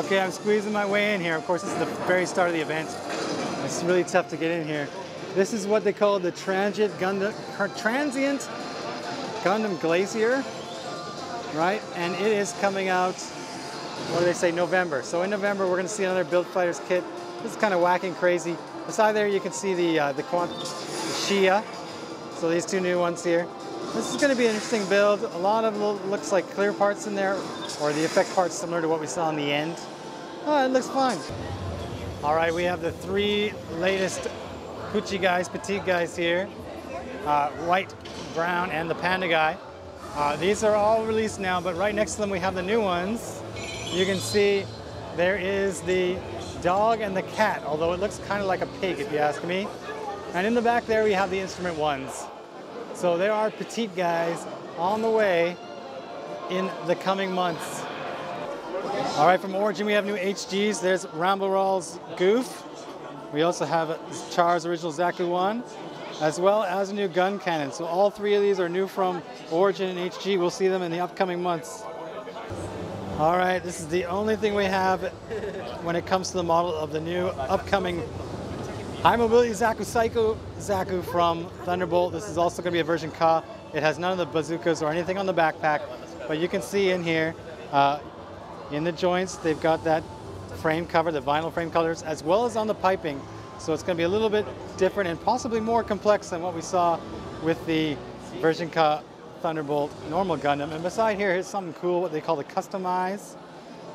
Okay, I'm squeezing my way in here. Of course, this is the very start of the event. It's really tough to get in here. This is what they call the transient Gundam Glacier, right? And it is coming out, what do they say, November. So in November, we're going to see another Build Fighters kit. This is kind of wacky and crazy. Beside there, you can see the Shia. So these two new ones here. This is going to be an interesting build. A lot of it looks like clear parts in there, or the effect parts similar to what we saw in the end. Oh, it looks fine. All right, we have the three latest Pucci guys, petite guys here. White, brown, and the panda guy. These are all released now, but right next to them we have the new ones. You can see there is the dog and the cat, although it looks kind of like a pig if you ask me. And in the back there we have the instrument ones. So there are petite guys on the way in the coming months. All right, from Origin we have new HGs. There's Ramble-Rawl's Goof. We also have Char's original Zaku 1, as well as a new gun cannon. So all three of these are new from Origin and HG. We'll see them in the upcoming months. All right, this is the only thing we have when it comes to the model of the new upcoming High Mobility Zaku Psycho Zaku from Thunderbolt. This is also going to be a version Ka. It has none of the bazookas or anything on the backpack, but you can see in here, in the joints, they've got that frame cover, the vinyl frame colors, as well as on the piping. So it's going to be a little bit different and possibly more complex than what we saw with the version Ka Thunderbolt normal Gundam. And beside here, here's something cool, what they call the Customize.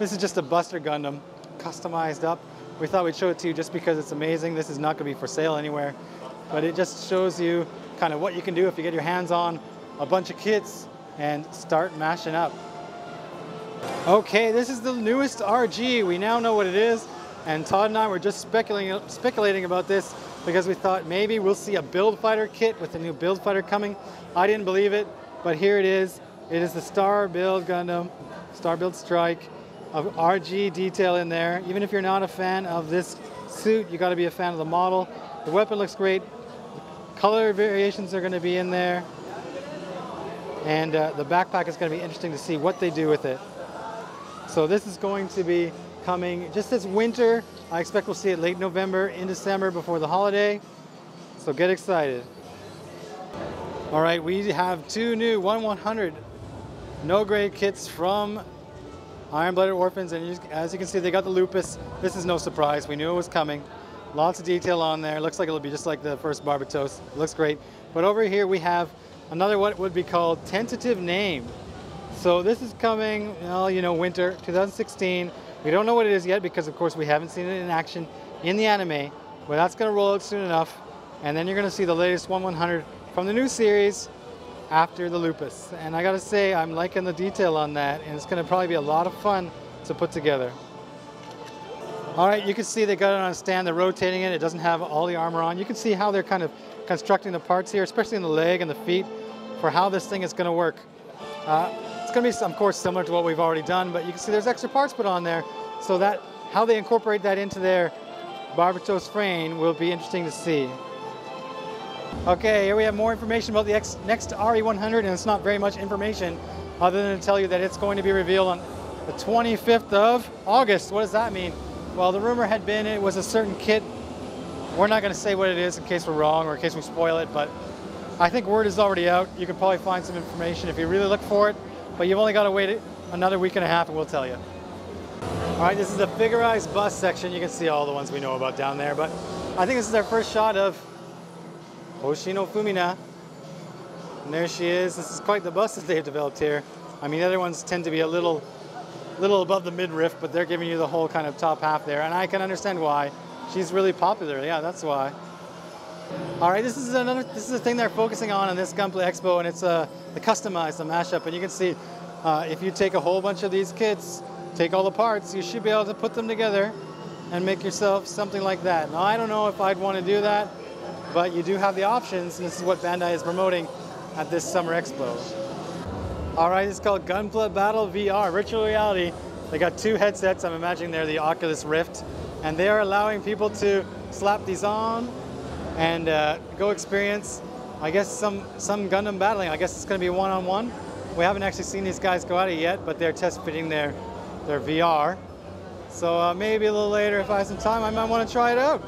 This is just a Buster Gundam, customized up. We thought we'd show it to you just because it's amazing. This is not going to be for sale anywhere, but it just shows you kind of what you can do if you get your hands on a bunch of kits and start mashing up. Okay, this is the newest RG. We now know what it is, and Todd and I were just speculating about this because we thought maybe we'll see a Build Fighter kit with the new Build Fighter coming. I didn't believe it, but here it is. It is the Star Build Gundam, Star Build Strike, of RG detail in there. Even if you're not a fan of this suit, you got to be a fan of the model. The weapon looks great. The color variations are going to be in there, and the backpack is going to be interesting to see what they do with it. So this is going to be coming just this winter. I expect we'll see it late November, in December before the holiday. So get excited. All right, we have two new 1/100 no-grade kits from Iron-Blooded Orphans, and as you can see, they got the Lupus. This is no surprise. We knew it was coming. Lots of detail on there. Looks like it'll be just like the first Barbatos. It looks great. But over here we have another what would be called tentative name. So this is coming, well, you know, winter 2016. We don't know what it is yet because, of course, we haven't seen it in action in the anime. But that's going to roll out soon enough. And then you're going to see the latest 1/100 from the new series after the Lupus. And I gotta say, I'm liking the detail on that, and it's gonna probably be a lot of fun to put together. All right, you can see they got it on a stand, they're rotating it. It doesn't have all the armor on. You can see how they're kind of constructing the parts here, especially in the leg and the feet, for how this thing is gonna work. It's gonna be, of course, similar to what we've already done, but you can see there's extra parts put on there, so that how they incorporate that into their Barbatos frame will be interesting to see. Okay, here we have more information about the next RE100, and it's not very much information other than to tell you that it's going to be revealed on the 25th of August. What does that mean? Well, the rumor had been it was a certain kit. We're not going to say what it is in case we're wrong or in case we spoil it, but I think word is already out. You can probably find some information if you really look for it, but you've only got to wait another week and a half and we'll tell you. All right, this is the figurized bus section. You can see all the ones we know about down there, but I think this is our first shot of Hoshino Fumina. And there she is. This is quite the bus that they've developed here. I mean, the other ones tend to be a little above the midriff, but they're giving you the whole kind of top half there, and I can understand why. She's really popular. Yeah, that's why. All right, this is a thing they're focusing on in this Gunpla Expo, and it's the Customize, the mashup. And you can see if you take a whole bunch of these kits, take all the parts, you should be able to put them together and make yourself something like that. Now, I don't know if I'd want to do that, but you do have the options, and this is what Bandai is promoting at this summer expo. All right, it's called Gunpla Battle VR, virtual reality. They got two headsets. I'm imagining they're the Oculus Rift, and they are allowing people to slap these on and go experience, I guess, some Gundam battling. I guess it's going to be one-on-one. We haven't actually seen these guys go at it yet, but they're test fitting their VR. So maybe a little later, if I have some time, I might want to try it out.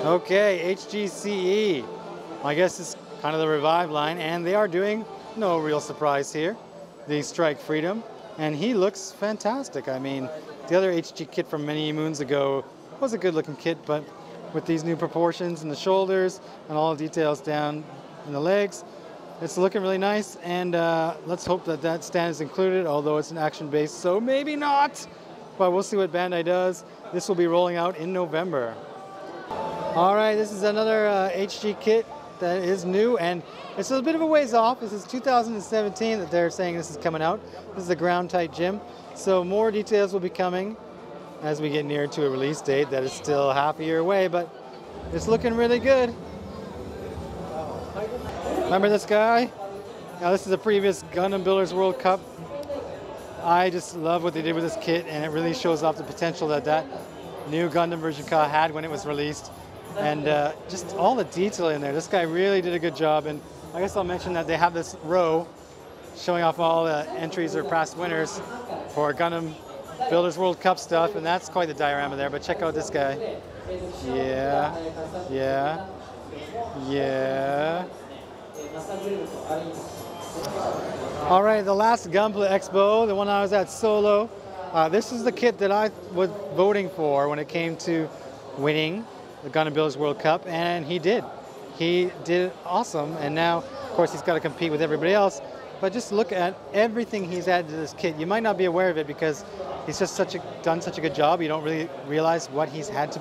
Okay, HGCE. I guess it's kind of the Revive line, and they are doing, no real surprise here, the Strike Freedom, and he looks fantastic. I mean, the other HG kit from many moons ago was a good looking kit, but with these new proportions in the shoulders and all the details down in the legs, it's looking really nice, and let's hope that that stand is included, although it's an action base, so maybe not, but we'll see what Bandai does. This will be rolling out in November. All right, this is another HG kit that is new, and it's a bit of a ways off. This is 2017 that they're saying this is coming out. This is a ground tight gym, so more details will be coming as we get near to a release date that is still half a year away, but it's looking really good. Remember this guy? Now this is a previous Gundam Builders World Cup. I just love what they did with this kit, and it really shows off the potential that that new Gundam version car had when it was released. And just all the detail in there. This guy really did a good job. And I guess I'll mention that they have this row showing off all the entries or past winners for Gundam Builders World Cup stuff. And that's quite the diorama there. But check out this guy. Yeah, yeah, yeah. All right, the last Gunpla Expo, the one I was at solo. This is the kit that I was voting for when it came to winning the Gundam Builders World Cup, and he did. He did awesome, and now, of course, he's got to compete with everybody else. But just look at everything he's added to this kit. You might not be aware of it because he's just done such a good job. You don't really realize what he's had to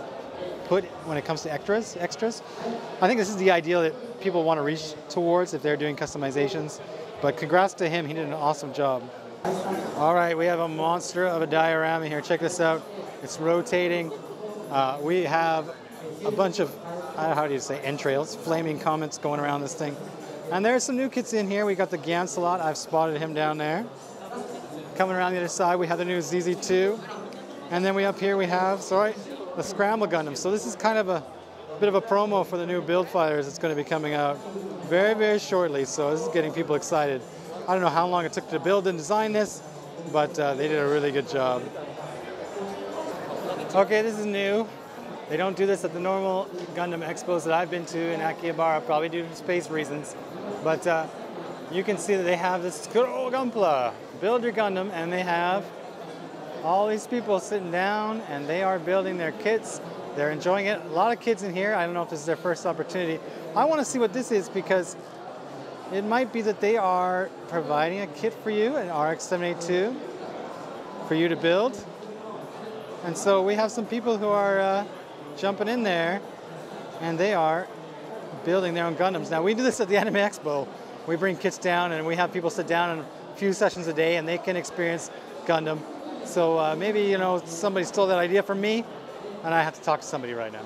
put when it comes to extras. I think this is the ideal that people want to reach towards if they're doing customizations. But congrats to him. He did an awesome job. All right, we have a monster of a diorama here. Check this out. It's rotating. We have a bunch of, how do you say, entrails, flaming comets going around this thing. And there's some new kits in here. We got the Gansalot. I've spotted him down there. Coming around the other side, we have the new ZZ2. And then up here we have, the Scramble Gundam. So this is kind of a bit of a promo for the new build fighters that's going to be coming out very, very shortly. So this is getting people excited. I don't know how long it took to build and design this, but they did a really good job. Okay, this is new. They don't do this at the normal Gundam expos that I've been to in Akihabara, probably due to space reasons. But you can see that they have this good old Gunpla, build your Gundam, and they have all these people sitting down and they are building their kits. They're enjoying it. A lot of kids in here. I don't know if this is their first opportunity. I want to see what this is because it might be that they are providing a kit for you, an RX-782, for you to build. And so we have some people who are jumping in there, and they are building their own Gundams. Now, we do this at the Anime Expo. We bring kits down, and we have people sit down in a few sessions a day, and they can experience Gundam. So maybe, you know, somebody stole that idea from me, and I have to talk to somebody right now.